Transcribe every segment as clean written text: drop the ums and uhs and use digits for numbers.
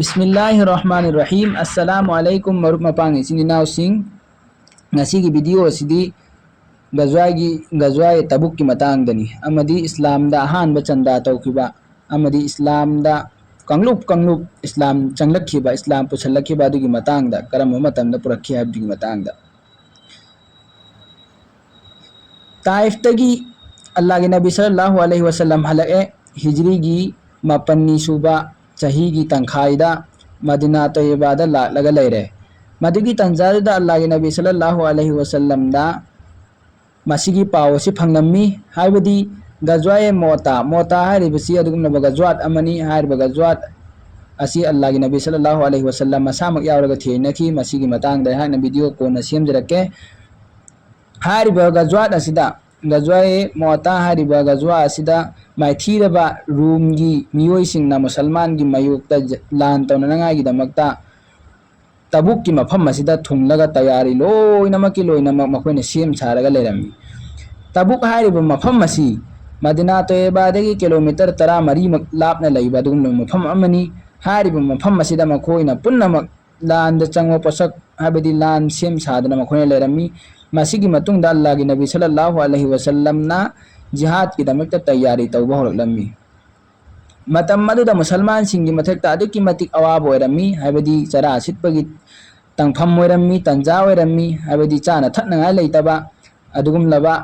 बिस्मिल्लाहिर्रहमानिर्रहीम अस्सलामुअलैकुम मरुप मपांग इचिनिनाव Singh ngasi gi video asidi gazwai tabuk ki matang dani amadi islam da han ba chanda tawkiba amadi islam da kangluk islam changlakhiba islam pusallakhiba dugi matang da karam matam da purakhi habdi matang da taif tagi allah gi nabi sallallahu alaihi wasallam halaqe hijri gi mapanni suba chahi gi tangkhaida madina tayyiba da laga leire Madgi तंजादा अल्लाह के नबी सल्लल्लाहु अलैहि वसल्लम दा मसीगी पाव से फंगनमी हाइबदी गजवाए मोता हारिबसी अदुगुम गजवात अमनी हारिब गजवात असी अल्लाह के नबी सल्लल्लाहु अलैहि वसल्लम मसामक यावरगा थेनकी मसीगी मतंग दा हाना वीडियो को न सेमजरके हारिब गजवात असिदा गजवाए मोता हारिब गजवा असिदा माइथीरबा रूम गी मियोई सिंगना मुसलमान गी मयुक्ता लान तौननंगाई गी दमक्ता तबुक की मफम असिदा थुंगलगा तैयारी लोइनमक मखोइना सेम सारगा लेरमी तबुक हारिब मफम असी मदीना तोयबादगी किलोमीटर 13 मक लापना लैबा दुगुम मफम अमनी हारिब मफम असिदा मखोइना पुन्नमक लान the चंगो पसक हाबदी lawn same Sadhana मखोइना Laramie मसीगी मतुंग दा अल्लाह की नबी सल्लल्लाहु अलैहि वसल्लम ना जिहाद की दमक तैयारी तौबा होलमी मतम मदुदा मुसलमान सिंगी मथक्ता अदुकी मतिक अवाब ओइरमी हाबदी चरा सिटपगी तंगफम ओइरमी तंजा ओइरमी हाबदी चाना थटनंगाय लेतबा अदुगुम लबा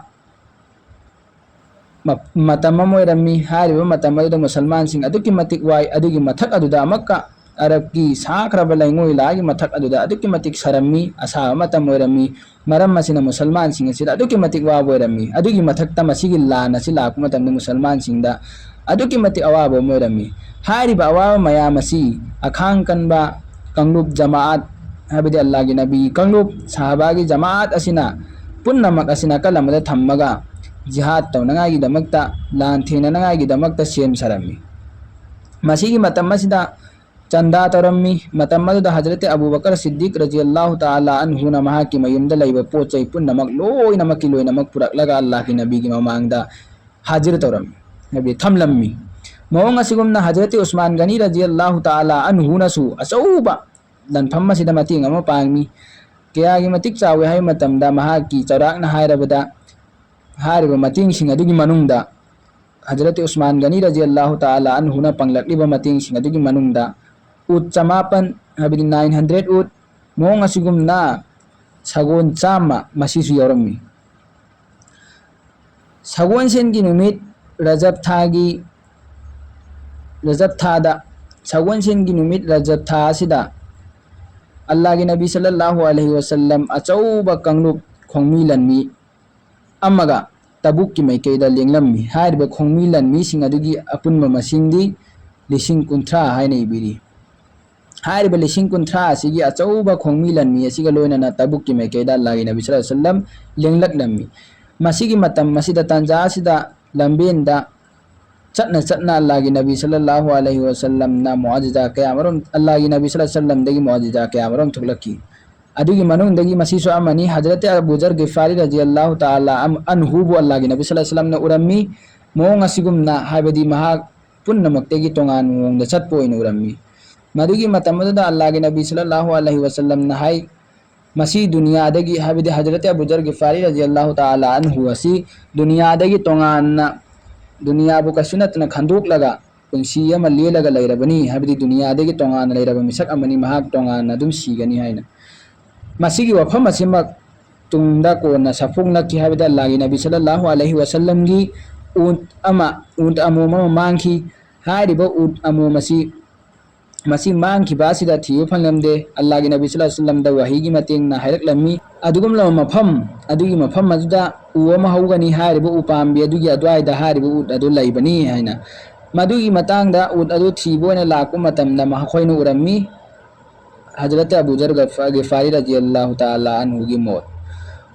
मतम ओइरमी हारिबा मतम मदुदा मुसलमान सिंग अदुकी मतिक वाई अदुगी मथक अदुदा अमक्का अरब की साखरब लैंगोई लागी मथक अदुदा अदुकी मतिक सरमी असा मतम ओइरमी मरम मसिना मुसलमान सिंग सिदा अदुकी मतिक वाब ओइरमी अदुगी मथक्ता मसिगी लान असि लाक मतम मुसलमान सिंगदा अदुकी मति अवाब मोरमी हारिबा अवाब मयामसी अखांग कनबा कंगलुप जमात हाबदी अल्लाह की नबी कंगलुप साहबा की जमात असिना पुन्नमक असिना कलमदा थम्मगा जिहाद तौनंगाई गी दमक्ता लान थेननंगाई गी दमक्ता सेम सरमी मसीगी मतम मसिदा चंदा तरमी मतम मदुदा हजरत अबू बकर सिद्दीक रज़ियल्लाहु ताला अन्हु न महा की मयुमदा लैबा पोचै पुन्नमक लोइनमक पुरकलगा अल्लाह की नबी की ममांगदा हाजिर तरमी नबी थमलम्मी मोंग असिगुमना हजरत उस्मान गनी रज़ियल्लाहु ताला अन्हु नसु असौबा लनफम मसिदा मतिंग अमा पांगमी कयागी मतिक चावे हाय मतमदा महा की चराकना हायरबदा हारिबा मतिंग सिंग अदुगी मनुंगदा हजरत उस्मान गनी रज़ियल्लाहु ताला अन्हु न पंगलक्लिबा मतिंग सिंग अदुगी मनुंगदा उट चमापन हाबिदी 900 उट मोंग असिगुमना सगोन चामा मसिसु यौरमी सगोन सेन की नुमित रजब थादा सगोन सेन की नुमित रजब था सिदा अल्लाह के नबी सल्लल्लाहु अलैहि वसल्लम अचौबा कंगलुप खोंगमी लनमी अमगा तबुक की मैकेदा लेंगलम्मी हारिबा खोंगमी लनमी सिंग अदुगी अपुनबा मसिंगदी लिसिंग कुंथ्रा हायना इबिरी हारिबा लिसिंग कुंथ्रा असिगी अचौबा खोंगमी लनमी असिगा लोइनना तबुक की मैकेदा अल्लाह के नबी सल्लल्लाहु अलैहि वसल्लम लेंगलकलम्मी मसिगी मतम मसिदा तंजा सिदा लंबेंदा चटना अल्लाह की नबी सल्लल्लाहु अलैहि वसल्लम ना मुआजिजा कयामरम अल्लाह की नबी सल्लल्लाहु अलैहि वसल्लम दगी मुआजिजा कयामरम थुलकी अदुगी मनुंग दगी मसीसु अमनी हजरत अबू जर गिफारी रज़ियल्लाहु ताला अन्हु बु अल्लाह की नबी सल्लल्लाहु अलैहि वसल्लम ना उरम्मी मोंग असिगुमना हाबदी महा पुन्नमक्तेगी तोंगान मोंग चटपो इन उरम्मी मदुगी मतमदा अल्लाह की नबी सल्लल्लाहु अलैहि वसल्लम ना हाय मसी दुनिया दगी हाबदी हजरत अबू जर गिफारी रज़ियल्लाहु ताला अन्हु असी दुनिया दगी तोंगान दुनिया बु कसुनतना खंदोक लगा पुंसी अमा लेलगा लैरबनी हाबदी दुनिया दगी तोंगान लैरब मिसक अमनी महाक तोंगान अदुम सीगनी हायना मसीगी वफम असिमक तुंगदा कोना सफुंगलकी हाबदी अल्लाह की नबी सल्लल्लाहु अलैहि वसल्लम गी ऊंट अमोमा मांगखी हारिबा ऊंट अमो मसी मांगखी बासिदा थियो फंगलमदे अल्लाह की नबी सल्लल्लाहु अलैहि वसल्लम दा वही की मतेंगना हायरकलम्मी अदुगुम लम मफम अदुगी मफम मजुदा उमा हौगनी हारिबा उपाम्बी अदुगी अद्वाइदा हारिबा ऊंट अदु लैबनी हायना मदुगी मतांगदा ऊंट अदु थीबोना लाकु मतमदा महखोइना उरम्मी हजरत अबू जर गिफारी रज़ियल्लाहु ताला अन्हु की मौत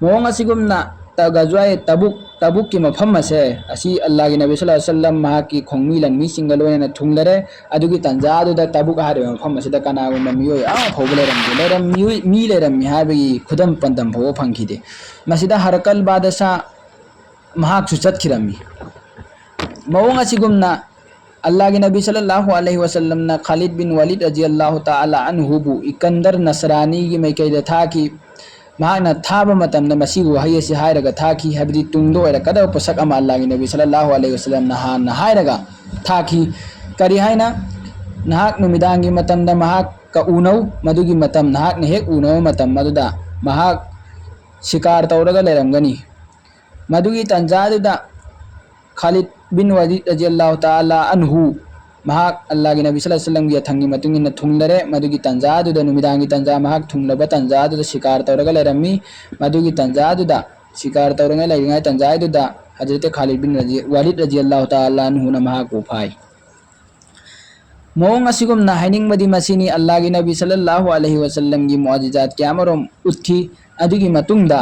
मोंग असिगुमना तगजवाए तबुक की मफम से असी अल्लाह की नबी सल्लल्लाहु अलैहि वसल्लम महा की खोंगमी लनमी सिंगलोयना थुंगलरे अदुगी तंजादुदा तबुक हारिबा मफम से कनागुम मियोय मी लेरमी हाबगी खुदम पंदम भो फंखिदे मसिदा हरकल बादसा महाक सुचत खिरमी मोंग असिगुमना अल्लाह के नबी सल्लल्लाहु अलैहि वसल्लम ना खालिद बिन वलीद रज़ियल्लाहु ताला अन्हुबु इकंदर नसरानी की मैकैदा था कि महाना थाबा मतमना मसीबु वही से हायरगा था कि हबदी तुंगदो एरकदा पोसक अमा अल्लाह के नबी सल्लल्लाहु अलैहि वसल्लम ना हान हायरगा था कि करी हायना नहाक नुमिदांगी मतमदा महाक का उनौ मदुगी मतम नहाक ने हेक उनौ मतम मदुदा महाक शिकार तौरगा लेरमगनी मदुगी तंजादुदा खालिद बिन वलीद रज़ियल्लाहु ताला अन्हु महाक अल्लाह के नबी सल्लल्लाहु अलैहि वसल्लम की थंगी मतुंग इन थुंगलरे मदुगी तंजादुदा नुमिदांगी तंजा महाक थुंगलब तंजादुदा शिकार तौरगा लेरमी मदुगी तंजादुदा शिकार तौरगा लेरिंगाय तंजादुदा हजरत खालिद बिन वलीद रज़ियल्लाहु ताला अन्हु न महाक उफाई मोंग असिगुमना हाइनिंगबदी मसीनी अल्लाह के नबी सल्लल्लाहु अलैहि वसल्लम की मुआजिजात क्यामरोम उठी अदुगी मतुंगदा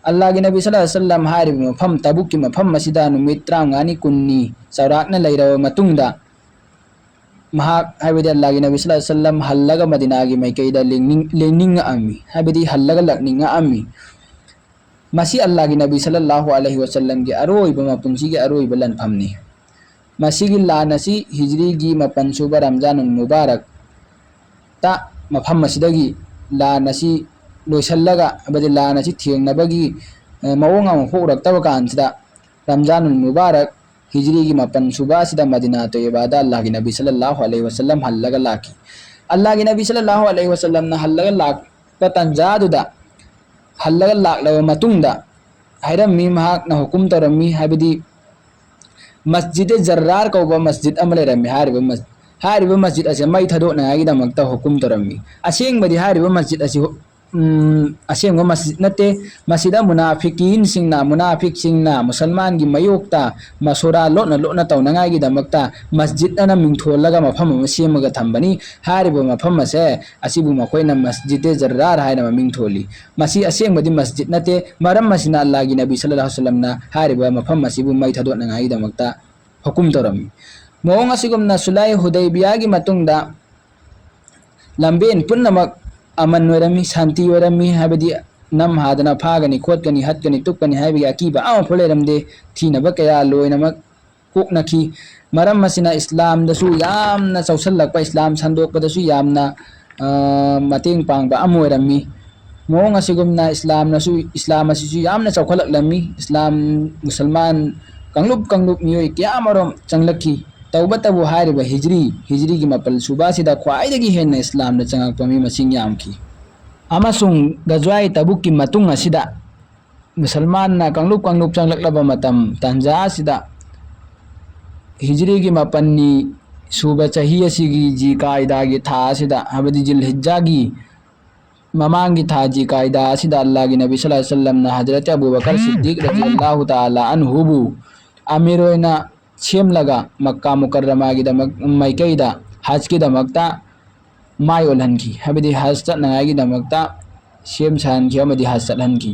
अल्लाह के नबी सल्लल्लाहु अलैहि वसल्लम हारिब मफम तबुक की मफम मसीदा नुमित 35 कुन्नी सौराकना लैरव मतुंगदा महाक हाइबदी अल्लाह के नबी सल्लल्लाहु अलैहि वसल्लम हल्लगा मदीना की मैकैदा लेनिंग अमी हाइबदी हल्लगा लकनिंग अमी मसी अल्लाह के नबी सल्लल्लाहु अलैहि वसल्लम की अरोइब मपुंसी की अरोइब लनफमनी मसीगी लानसी हिजरी की मपनसुब रमजान मुबारक ता मफम मसीदगी लानसी लोइसल्लगा अबदि लानसी थियंगनबगी मवोंग अम होरक्तब कांसिदा रमजान मुबारक हिजरी की मपनसुब सिदा मदीना तय्यबादा अल्लाह के नबी सल्लल्लाहु अलैहि वसल्लम हल्लगा लाकी अल्लाह के नबी सल्लल्लाहु अलैहि वसल्लम ना हल्लगा लाक तंजादुदा हल्लगा लाकलब मतुंगदा हायरमी महाक ना हुकुम तौरमी हायबदी मस्जिद जर्रार कौब मस्जिद अमले रमी हारिब मस्जिद असे मई थदोनागिदमक्ता हुकुम तौरमी असेंगबदी हारिब मस्जिद असे असेंग मस्जिद नते मस्जिद मुनाफिकीन सिंगना मुनाफिक सिंगना मुसलमान की मयोक्ता मसोरा लोना लोना तौनागिदमक्ता मस्जिद अना मिंथोलगा मफम सेमगा थंबनी हारिब मफम असे असिबु मखोइना मस्जिद जर्रार हायना मिंथोली मसी असेंगबदी मस्जिद नते मरम मसिना अल्लाह की नबी सल्लल्लाहु अलैहि वसल्लम ना हारिब मफम असिबु मई थदोनागिदमक्ता हुकुम तौरमी मोंग असिगुमना सुलाई हुदैबिया की मतुंगदा लंबेन पुन्नमक अमन वरमी शांति वरमी हाबदी नम हादना फागनी खोदकनी हतकनी तुकनी हाबी अकीबा आम फोलेरमदे थीनब कया लोइनमक कोकनखी मरम मसिना इस्लाम दसु यामना चौसल्लकपा इस्लाम संदोकपदसु यामना मतेंग पांगबा अमोरमी मोंग असिगुमना इस्लाम असिसु यामना चौखलकलमी इस्लाम मुसलमान कंगलुप मियोय क्यामरोम चंगलखी तौबतबु हारिब हिजरी की मपल सुबासिदा ख्वाइदगी हेन इस्लाम न चंगकपा मी मसिंग यामखी अमसुंग गजवाई तबुक की मतुंग असिदा मुसलमान ना कंगलुप चंगलकलब मतम तंजा असिदा हिजरी की मपन्नी सुबह चही असिगी जी कायदा की था असिदा हबदी जिल हिज्जा की ममांग की था जी कायदा असिदा अल्लाह की नबी सल्लल्लाहु अलैहि वसल्लम ना हजरत अबू बकर सिद्दीक रज़ियल्लाहु ताला अन्हुबु अमीरोइना सेम लगा मक्का मुकर्रमा की मैकैदा हज की दमकता माय ओलहन की हबदी हज चटनाई की दमकता सेम सान की हज चटहन की